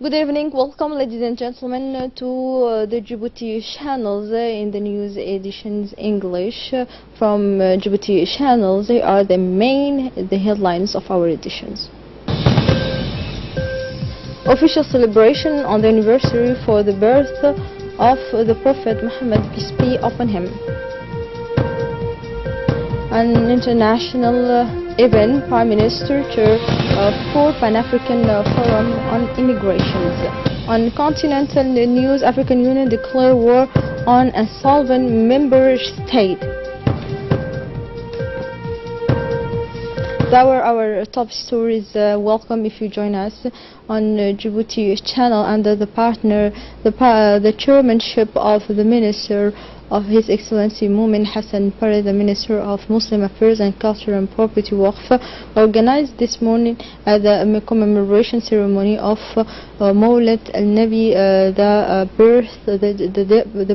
Good evening, welcome ladies and gentlemen to the Djibouti channels in the news editions English from Djibouti channels. They are the headlines of our editions. Official celebration on the anniversary for the birth of the Prophet Muhammad, peace be upon him. An international event, Prime Minister chair for Pan-African Forum on Immigrations. On continental news, African Union declare war on a solvent member state. That were our top stories. Welcome if you join us on Djibouti channel under the chairmanship of the Minister of His Excellency Momin Hassan Pare, the Minister of Muslim Affairs and Culture and Property Waqf, organized this morning the commemoration ceremony of Mawlid al-Nabi, the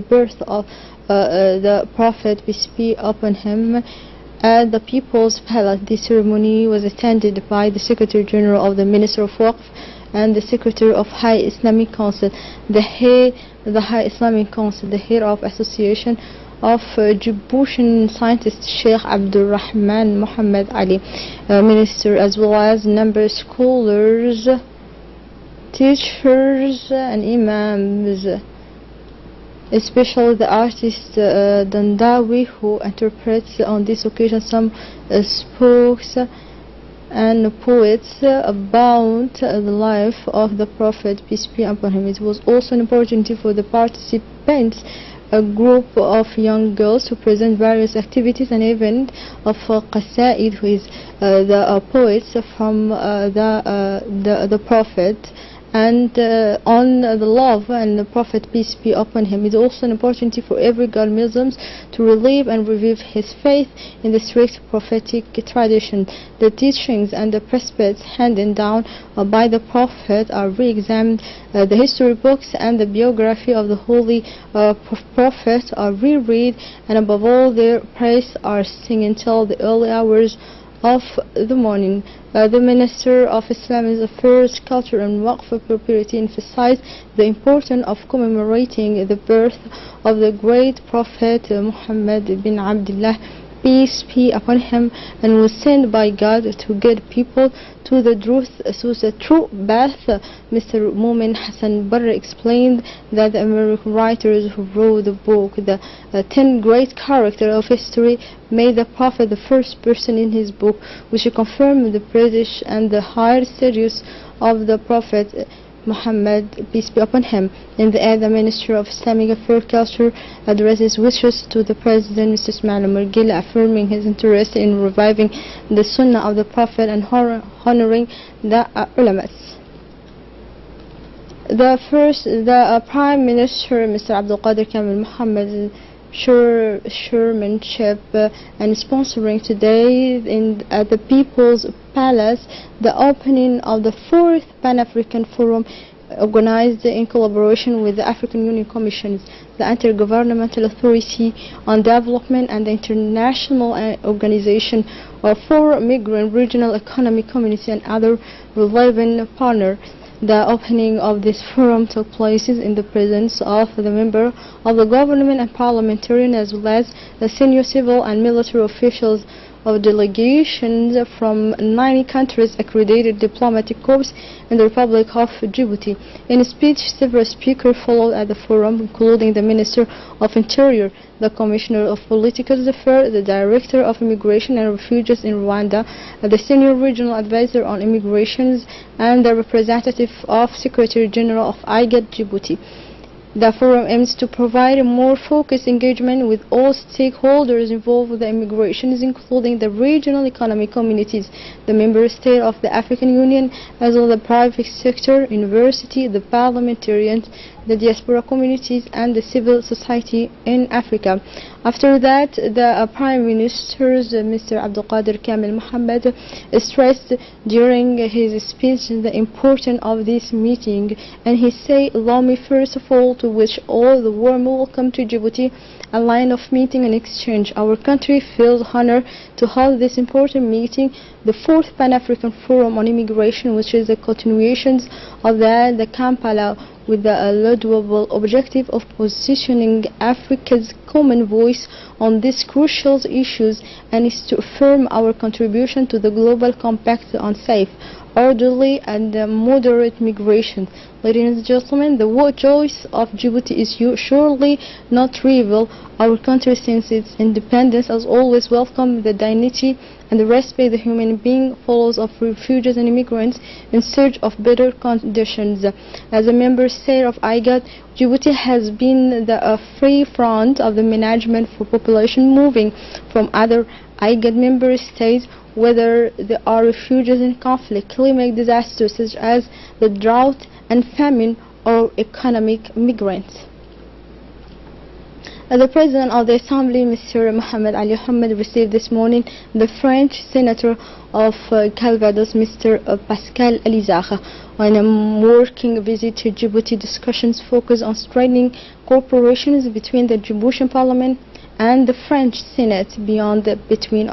birth of the Prophet, peace be upon him, at the People's Palace. This ceremony was attended by the Secretary General of the Minister of Waqf and the Secretary of High Islamic Council, the High Islamic Council, the head of Association of Djiboutian Scientists, Sheikh Abdul Rahman Muhammad Ali, Minister, as well as number scholars, teachers and imams, especially the artist Dandawi, who interprets on this occasion some spokes and poets about the life of the Prophet, peace be upon him. It was also an opportunity for the participants, a group of young girls, to present various activities and events of qasaid, who is the poets from the Prophet, and on the love and the Prophet, peace be upon him. It is also an opportunity for every girl Muslims to relive and revive his faith in the strict prophetic tradition. The teachings and the precepts handed down by the Prophet are re-examined. The history books and the biography of the holy Prophet are reread, and above all their praise are sung until the early hours of the morning. The Minister of Islamic Affairs, Culture and Waqf Property emphasized the importance of commemorating the birth of the great Prophet Muhammad bin Abdullah, peace be upon him, and was sent by God to guide people to the true path. Mr. Momin Hassan Barre explained that the American writers who wrote the book, the 10 Great Characters of History, made the Prophet the first person in his book, which confirmed the prestige and the higher status of the Prophet Muhammad, peace be upon him. In the end, the Minister of Islamic Affairs Culture addresses wishes to the President, Mr. Ismail Margil, affirming his interest in reviving the Sunnah of the Prophet and honoring the ulamas. The Prime Minister, Mr. Abdul Qadir Kamil Muhammad, chairmanship and sponsoring today at the People's Palace the opening of the 4th Pan-African Forum, organized in collaboration with the African Union Commission, the Intergovernmental Authority on Development, and the International Organization for Migrant Regional Economic Community and other relevant partners. The opening of this forum took place in the presence of the member of the government and parliamentarian, as well as the senior civil and military officials of delegations from 90 countries, accredited diplomatic corps in the Republic of Djibouti. In a speech, several speakers followed at the forum, including the Minister of Interior, the Commissioner of Political Affairs, the Director of Immigration and Refugees in Rwanda, the Senior Regional Advisor on Immigrations, and the representative of Secretary General of IGAD Djibouti. The forum aims to provide a more focused engagement with all stakeholders involved with the immigrations, including the regional economic communities, the member state of the African Union, as well as the private sector, university, the parliamentarians, the diaspora communities and the civil society in Africa. After that, the Prime Minister, Mr. Abdulqadir Kamil Mohammed, stressed during his speech the importance of this meeting, and he said, "Allow me first of all to wish all the warm welcome to Djibouti, a line of meeting and exchange. Our country feels honored to hold this important meeting, the 4th Pan-African Forum on Immigration, which is a continuation of the Kampala, with the laudable objective of positioning Africa's common voice on these crucial issues, and is to affirm our contribution to the global compact on safe, orderly and moderate migration." Ladies and gentlemen, the word choice of Djibouti is surely not trivial. Our country, since its independence, has always welcomed the dignity and the respect the human being follows of refugees and immigrants in search of better conditions. As a member state of IGAD, Djibouti has been the free front of the management for population moving from other IGAD member states, whether they are refugees in conflict, climate disasters such as the drought and famine, or economic migrants. The President of the Assembly, Mr. Mohamed Ali Hamad, received this morning the French Senator of Calvados, Mr. Pascal Alizarre. On a working visit to Djibouti, discussions focus on strengthening cooperation between the Djiboutian Parliament and the French Senate between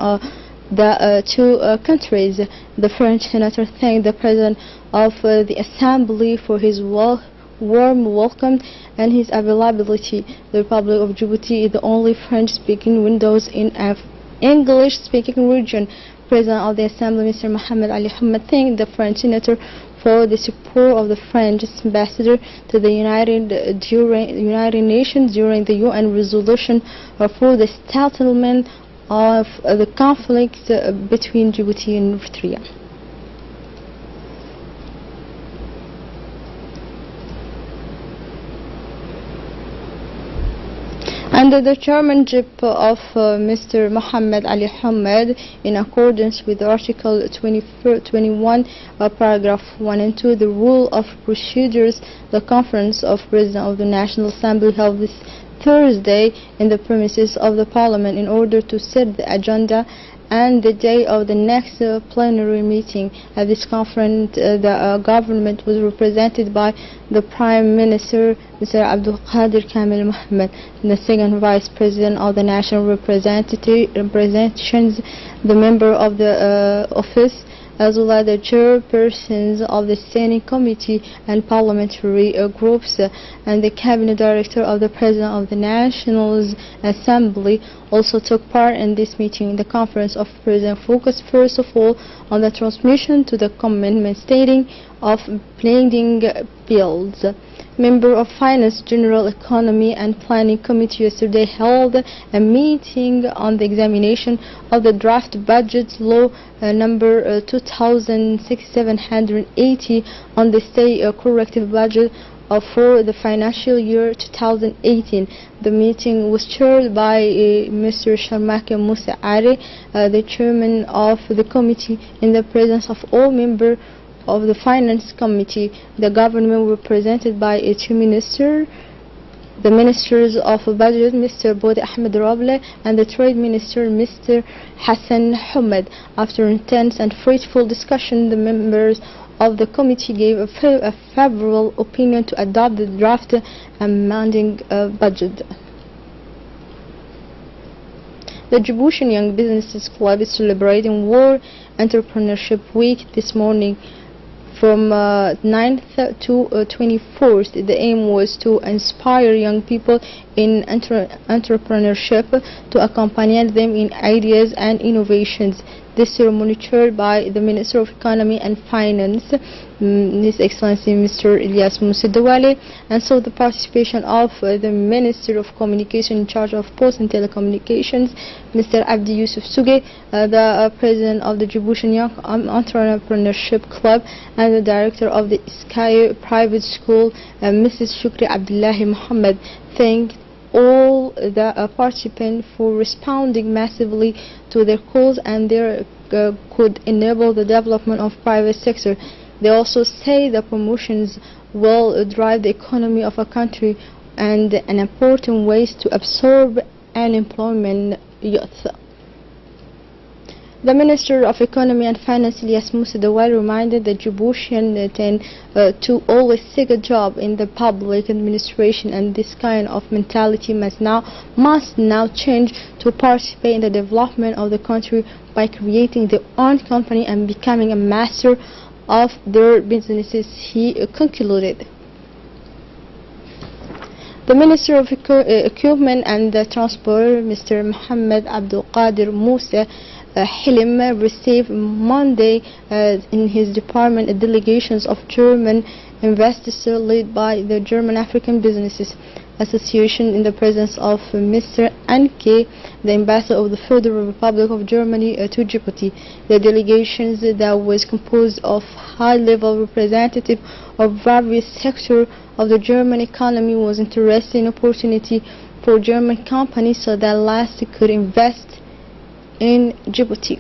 the two countries. The French Senator thanked the President of the Assembly for his warm welcome and his availability. The Republic of Djibouti is the only French-speaking windows in an English-speaking region. President of the Assembly, Mr. Mohamed Ali Hamad, thanked the French Senator for the support of the French ambassador to the United Nations during the UN resolution for the settlement of the conflict between Djibouti and Eritrea. Under the chairmanship of Mr. Mohamed Ali Hamad, in accordance with Article 21, paragraph 1 and 2, the rule of procedures, the Conference of Presidents of the National Assembly held this Thursday in the premises of the Parliament in order to set the agenda and the day of the next plenary meeting. At this conference, the government was represented by the Prime Minister, Mr. Abdulqadir Kamil Mohammed, the second Vice President of the National Representations, the member of the office, as well as the chairpersons of the Standing Committee and parliamentary groups, and the Cabinet Director of the President of the National Assembly also took part in this meeting. The Conference of Presidents focused first of all on the transmission to the commitment stating of planning bills. Member of Finance, General Economy and Planning Committee yesterday held a meeting on the examination of the draft budget law number 2680 on the state corrective budget for the financial year 2018. The meeting was chaired by Mr. Sharmake Musa Ari, the chairman of the committee, in the presence of all members of the Finance Committee. The government were represented by two ministers, the Ministers of Budget, Mr. Bode Ahmed Roble, and the Trade Minister, Mr. Hassan Hamad. After intense and fruitful discussion, the members of the committee gave a favorable opinion to adopt the draft amending budget. The Djiboutian Young Businesses Club is celebrating World Entrepreneurship Week this morning. From 9th to 24th, the aim was to inspire young people in entrepreneurship, to accompany them in ideas and innovations. This ceremony chaired by the Minister of Economy and Finance, His Excellency Mr. Ilyas Musidawale, and so the participation of the Minister of Communication in charge of Post and Telecommunications, Mr. Abdi Yusuf Suge, the President of the Djiboutian Young Entrepreneurship Club, and the Director of the Sky Private School, Mrs. Shukri Abdullahi Muhammad, thanked all the participants for responding massively to their calls and their could enable the development of private sector. They also say the promotions will drive the economy of a country and an important ways to absorb unemployment youth. The Minister of Economy and Finance, Ilyas Moussa Dawal, reminded the Djiboutian to always seek a job in the public administration, and this kind of mentality must now change to participate in the development of the country by creating their own company and becoming a master of their businesses, he concluded. The Minister of Equipment and Transport, Mr. Mohammed Abdul Qadir Moussa Hilim, received Monday in his department delegations of German investors led by the German African Businesses Association in the presence of Mr. Anglais, the ambassador of the Federal Republic of Germany to Djibouti. The delegations that was composed of high-level representatives of various sectors of the German economy was interested in opportunity for German companies so that last could invest in Djibouti.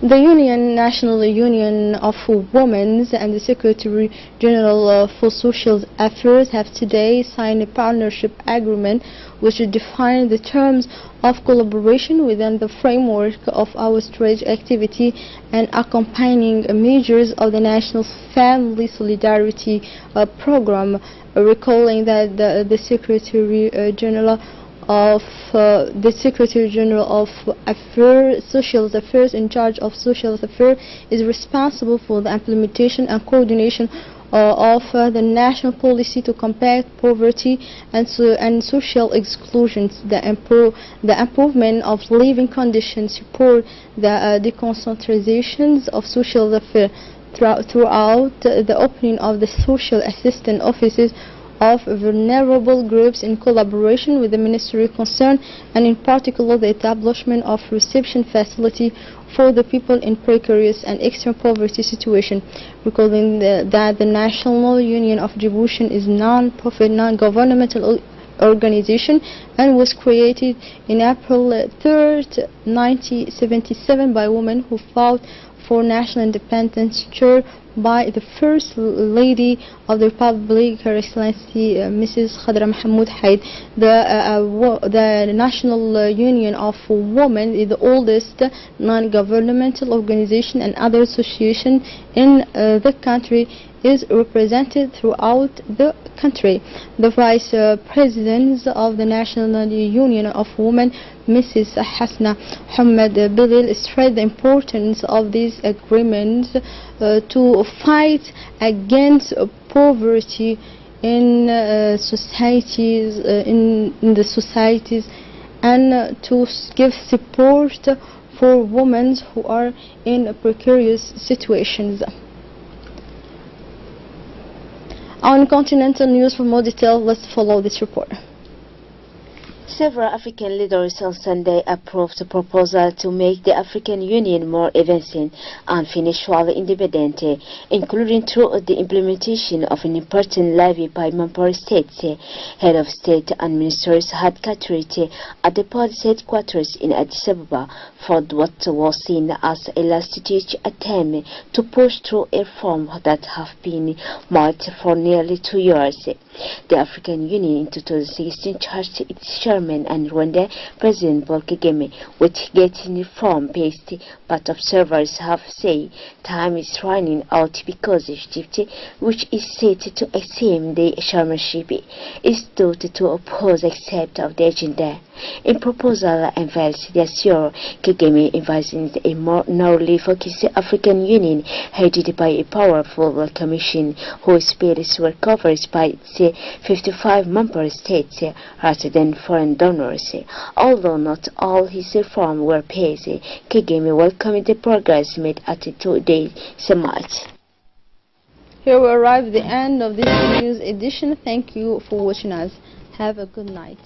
The National Union of Women and the Secretary General for Social Affairs have today signed a partnership agreement which defines the terms of collaboration within the framework of our strategic activity and accompanying measures of the National Family Solidarity Program, recalling that the Secretary General of Social Affairs in charge of Social Affairs is responsible for the implementation and coordination of the national policy to combat poverty and social exclusions, the improvement of living conditions, support the deconcentrations of social affairs throughout the opening of the social assistance offices of vulnerable groups in collaboration with the ministry concerned, and in particular the establishment of reception facility for the people in precarious and extreme poverty situation, recalling that the National Union of Djibouti is non-profit, non-governmental organization and was created in April 3rd, 1977 by women who fought for national independence, chaired by the First Lady of the Republic, Her Excellency Mrs. Khadra Mahmoud Haid. The National Union of Women is the oldest non-governmental organization, and other association in the country is represented throughout the country. The Vice President of the National Union of Women, Mrs. Hasna Hamad Bilil, stressed the importance of these agreements to fight against poverty in societies, and to give support for women who are in precarious situations. On continental news, for more details, let's follow this report. Several African leaders on Sunday approved a proposal to make the African Union more efficient and financially independent, including through the implementation of an important levy by member states. Head of state and ministers had gathered at the party's headquarters in Addis Ababa for what was seen as a last-ditch attempt to push through a reform that have been marked for nearly 2 years. The African Union in 2016 charged its chairman and Rwanda President Paul Kagame with getting reform paced, but observers have said time is running out because Egypt, which is set to assume the chairmanship, is thought to oppose accept of the agenda. In proposal unveiled this year, Kagame envisioned a more narrowly focused African Union headed by a powerful commission whose powers were covered by 55 member states rather than foreign donors. Although not all his reforms were passed, Kagame welcomed the progress made at the two-day summit. Here we arrive at the end of this news edition. Thank you for watching us. Have a good night.